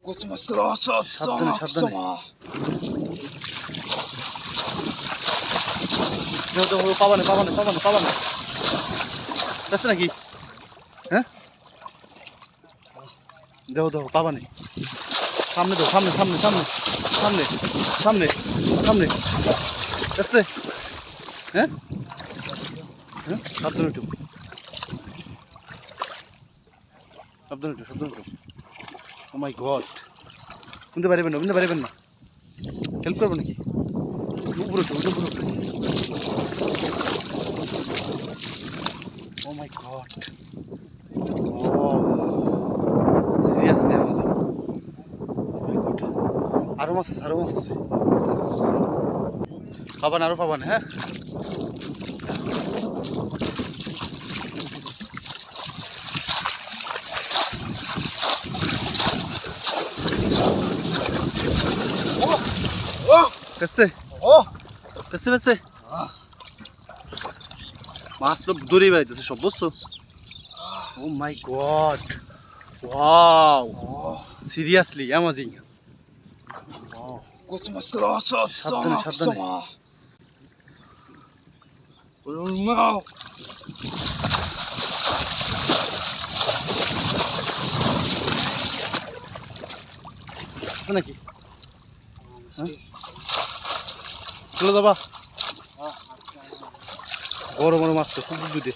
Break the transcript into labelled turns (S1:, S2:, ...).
S1: সাবধানে সাবধানে পাবানে পাবানে পাবানে পাবানে আছে নাকি হ্যাঁ দেখো দেখো পাবানে সামনে দেখো সামনে সামনে সামনে সামনে সামনে সামনে আছে হ্যাঁ হ্যাঁ সাবধানে একটু সাবধানে একটু সাবধানে একটু ও মাই গড বুঝতে পারবেন না হেল্প করবো নাকি উপরে উঠো উপরে উঠো ও মাই গড ও সিরিয়াসলি আমার ও মাই গড আরো মাছ আছে পাবান আরো পাবান হ্যাঁ পেছে পেছে পেছে মাছ লোক দূরে বেড়াইতেছে সব বুঝছো ও মাই গড ওয়াও সিরিয়াসলি অ্যামাজিং সাবধানে সাবধানে আছে নাকি চলে যাবা বড় বড় মাছ পেয়েছে দুধে